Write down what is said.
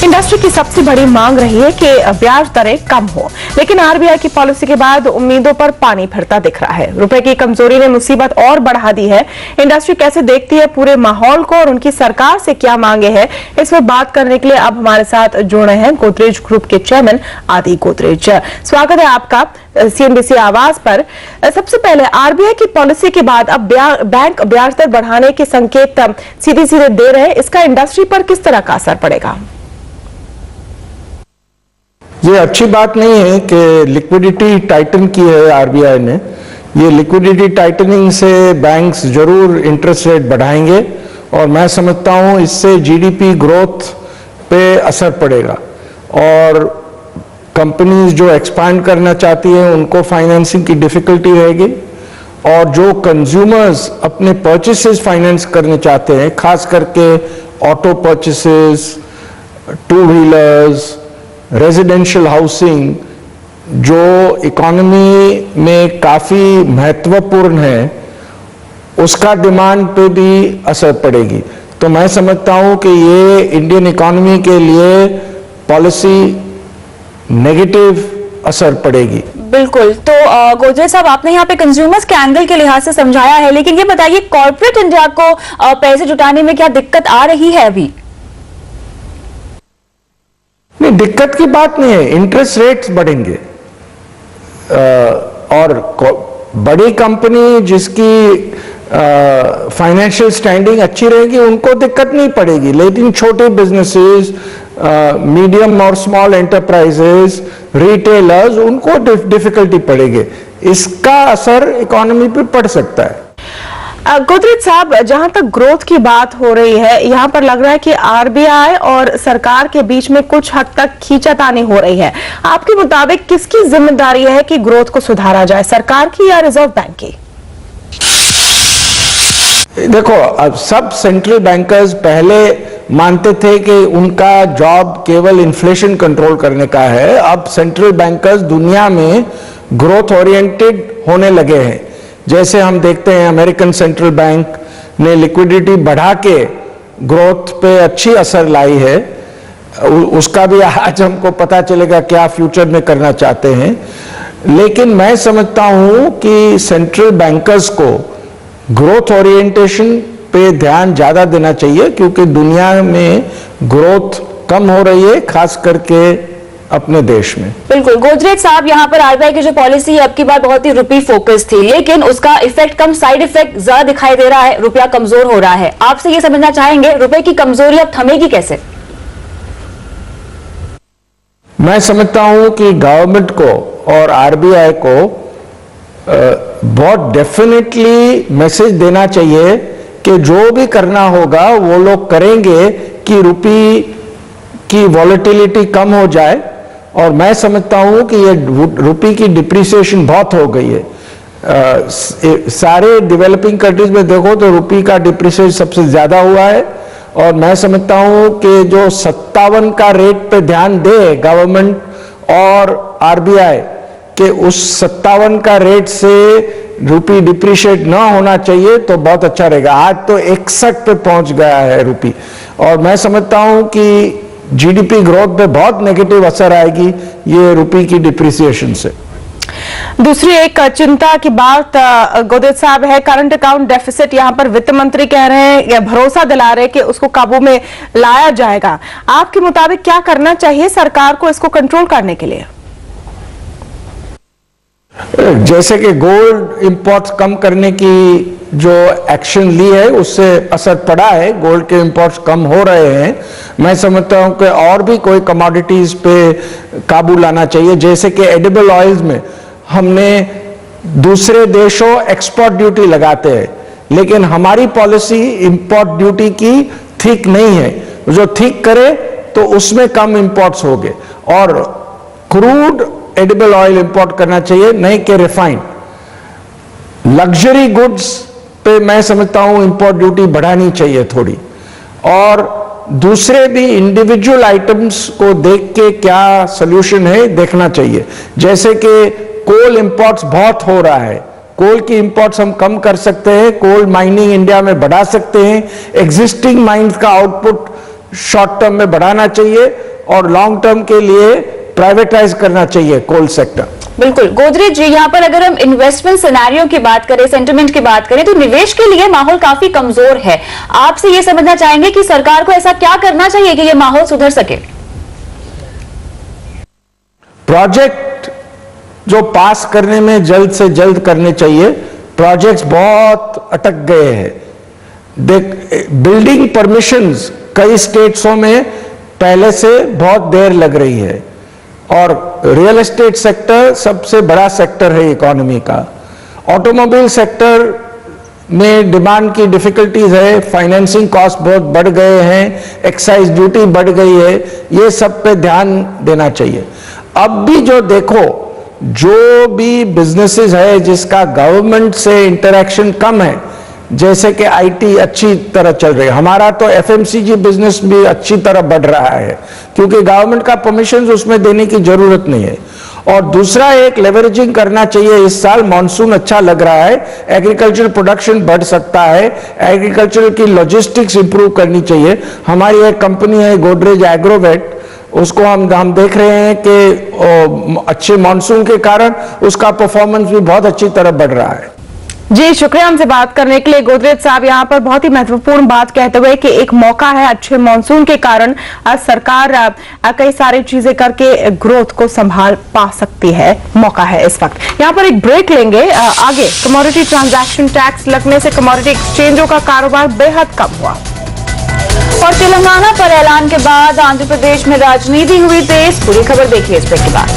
Industry की सबसे बड़ी मांग रही है कि ब्याज दरें कम हो, लेकिन आरबीआई की पॉलिसी के बाद उम्मीदों पर पानी फिरता दिख रहा है। रुपए की कमजोरी ने मुसीबत और बढ़ा दी है। इंडस्ट्री कैसे देखती है पूरे माहौल को और उनकी सरकार से क्या मांगे हैं, इस पर बात करने के लिए अब हमारे साथ जुड़ रहे हैं गोदरेज ग्रुप के चेयरमैन आदि गोदरेज। स्वागत है आपका सीएनबीसी आवाज पर। सबसे पहले आरबीआई की पॉलिसी के बाद अब बैंक ब्याज दर बढ़ाने के संकेत सीधे सीधे दे रहे हैं, इसका इंडस्ट्री पर किस तरह का असर पड़ेगा? ये अच्छी बात नहीं है कि लिक्विडिटी टाइटन की है आरबीआई ने। ये लिक्विडिटी टाइटनिंग से बैंक्स जरूर इंटरेस्ट रेट बढ़ाएंगे और मैं समझता हूँ इससे जीडीपी ग्रोथ पे असर पड़ेगा और कंपनीज जो एक्सपांड करना चाहती हैं उनको फाइनेंसिंग की डिफिकल्टी रहेगी और जो कंज्यूमर्स अपने परचेसेस फाइनेंस करने चाहते हैं, खास करके auto purchases, two wheelers, residential housing, जो इकोनॉमी में काफी महत्वपूर्ण है, उसका डिमांड पे भी असर पड़ेगी। तो मैं समझता हूं कि ये इंडियन इकोनॉमी के लिए पॉलिसी नेगेटिव असर पड़ेगी। बिल्कुल। तो गोदरेज साहब, आपने यहाँ पे कंज्यूमर्स के एंगल के लिहाज से समझाया है, लेकिन ये बताइए कॉर्पोरेट इंडिया को पैसे जुटाने में क्या दिक्कत आ रही है अभी? नहीं, दिक्कत की बात नहीं है। इंटरेस्ट रेट्स बढ़ेंगे और बड़ी कंपनी जिसकी फाइनेंशियल स्टैंडिंग अच्छी रहेगी उनको दिक्कत नहीं पड़ेगी, लेकिन छोटे बिजनेसेस, मीडियम और स्मॉल एंटरप्राइजेस, रिटेलर्स, उनको डिफिकल्टी पड़ेगी। इसका असर इकोनॉमी पे पड़ सकता है। गोदरेज साहब, जहां तक ग्रोथ की बात हो रही है, यहां पर लग रहा है कि आरबीआई और सरकार के बीच में कुछ हद तक खींचातानी हो रही है। आपके मुताबिक किसकी जिम्मेदारी है कि ग्रोथ को सुधारा जाए, सरकार की या रिजर्व बैंक की? देखो, अब सब सेंट्रल बैंकर्स पहले मानते थे कि उनका जॉब केवल इन्फ्लेशन कंट्रोल करने का है। अब सेंट्रल बैंकर्स दुनिया में ग्रोथ ओरिएंटेड होने लगे हैं। जैसे हम देखते हैं अमेरिकन सेंट्रल बैंक ने लिक्विडिटी बढ़ा के ग्रोथ पे अच्छी असर लाई है। उसका भी आज हमको पता चलेगा क्या फ्यूचर में करना चाहते हैं। लेकिन मैं समझता हूं कि सेंट्रल बैंकर्स को ग्रोथ ओरिएंटेशन पे ध्यान ज्यादा देना चाहिए, क्योंकि दुनिया में ग्रोथ कम हो रही है, खास करके अपने देश में। बिल्कुल। गोदरेज साहब, यहाँ पर आरबीआई की जो पॉलिसी है अब की बार बहुत ही रुपी फोकस थी, लेकिन उसका इफेक्ट कम, साइड इफेक्ट ज्यादा दिखाई दे रहा है, रुपया कमजोर हो रहा है। आपसे ये समझना चाहेंगे रुपए की कमजोरी अब थमेगी कैसे? मैं समझता हूं कि गवर्नमेंट को और आरबीआई को बहुत डेफिनेटली मैसेज देना चाहिए कि जो भी करना होगा वो लोग करेंगे कि रुपये की वॉलेटिलिटी कम हो जाए। और मैं समझता हूं कि ये रुपये की डिप्रिसिएशन बहुत हो गई है। सारे डेवलपिंग कंट्रीज में देखो तो रुपये का डिप्रिसिएशन सबसे ज्यादा हुआ है। और मैं समझता हूं कि जो 57 का रेट पे ध्यान दे गवर्नमेंट और आरबीआई कि उस 57 का रेट से रुपये डिप्रिशिएट ना होना चाहिए तो बहुत अच्छा रहेगा। आज तो 61 पे पहुंच गया है रुपये, और मैं समझता हूं कि जीडीपी ग्रोथ पे बहुत नेगेटिव असर आएगी ये रुपये की डिप्रिसिएशन से। दूसरी एक चिंता की बात गोदरेज साहब है करंट अकाउंट डेफिसिट। यहां पर वित्त मंत्री कह रहे हैं या भरोसा दिला रहे हैं कि उसको काबू में लाया जाएगा। आपके मुताबिक क्या करना चाहिए सरकार को इसको कंट्रोल करने के लिए? जैसे कि गोल्ड इंपोर्ट्स कम करने की जो एक्शन ली है उससे असर पड़ा है, गोल्ड के इंपोर्ट्स कम हो रहे हैं। मैं समझता हूं कि और भी कोई कमोडिटीज पे काबू लाना चाहिए। जैसे कि एडिबल ऑयल्स में हमने दूसरे देशों एक्सपोर्ट ड्यूटी लगाते हैं, लेकिन हमारी पॉलिसी इंपोर्ट ड्यूटी की ठीक नहीं है। जो ठीक करे तो उसमें कम इंपोर्ट्स होंगे और क्रूड एडिबल ऑयल इंपोर्ट करना चाहिए, नहीं कि रिफाइंड। लग्जरी गुड्स पे मैं समझता हूं इंपोर्ट ड्यूटी बढ़ानी चाहिए थोड़ी, और दूसरे भी इंडिविजुअल आइटम्स को देख के क्या सोल्यूशन है देखना चाहिए। जैसे कि कोल इंपोर्ट्स बहुत हो रहा है, कोल की इंपोर्ट्स हम कम कर सकते हैं, कोल माइनिंग इंडिया में बढ़ा सकते हैं, एग्जिस्टिंग माइंस का आउटपुट शॉर्ट टर्म में बढ़ाना चाहिए और लॉन्ग टर्म के लिए प्राइवेटाइज करना चाहिए कोल सेक्टर। बिल्कुल गोदरेज जी, यहाँ पर अगर हम इन्वेस्टमेंट सिनेरियो की बात करें, सेंटिमेंट की बात करें, तो निवेश के लिए माहौल काफी कमजोर है। आपसे ये समझना चाहेंगे कि सरकार को ऐसा क्या करना चाहिए कि ये माहौल सुधर सके? प्रोजेक्ट जो पास करने में जल्द से जल्द करने चाहिए। प्रोजेक्ट्स बहुत अटक गए हैं। बिल्डिंग परमिशंस कई स्टेट्सों में पहले से बहुत देर लग रही है, और रियल एस्टेट सेक्टर सबसे बड़ा सेक्टर है इकोनॉमी का। ऑटोमोबाइल सेक्टर में डिमांड की डिफिकल्टीज है, फाइनेंसिंग कॉस्ट बहुत बढ़ गए हैं, एक्साइज ड्यूटी बढ़ गई है, ये सब पे ध्यान देना चाहिए। अब भी जो देखो, जो भी बिजनेसेस है जिसका गवर्नमेंट से इंटरेक्शन कम है, जैसे कि आईटी अच्छी तरह चल रही है, हमारा तो एफएमसीजी बिजनेस भी अच्छी तरह बढ़ रहा है, क्योंकि गवर्नमेंट का परमिशन उसमें देने की जरूरत नहीं है। और दूसरा, एक लेवरेजिंग करना चाहिए। इस साल मॉनसून अच्छा लग रहा है, एग्रीकल्चर प्रोडक्शन बढ़ सकता है, एग्रीकल्चर की लॉजिस्टिक्स इंप्रूव करनी चाहिए। हमारी एक कंपनी है गोदरेज एग्रोवेट, उसको हम देख रहे हैं कि अच्छे मॉनसून के कारण उसका परफॉर्मेंस भी बहुत अच्छी तरह बढ़ रहा है। जी शुक्रिया हमसे बात करने के लिए गोदरेज साहब। यहाँ पर बहुत ही महत्वपूर्ण बात कहते हुए कि एक मौका है, अच्छे मॉनसून के कारण सरकार कई सारी चीजें करके ग्रोथ को संभाल पा सकती है, मौका है इस वक्त। यहाँ पर एक ब्रेक लेंगे। आगे कमोडिटी ट्रांजैक्शन टैक्स लगने से कमोडिटी एक्सचेंजों का कारोबार बेहद कम हुआ। और तेलंगाना पर ऐलान के बाद आंध्र प्रदेश में राजनीति हुई तेज। पूरी खबर देखिए इस ब्रेक के बाद।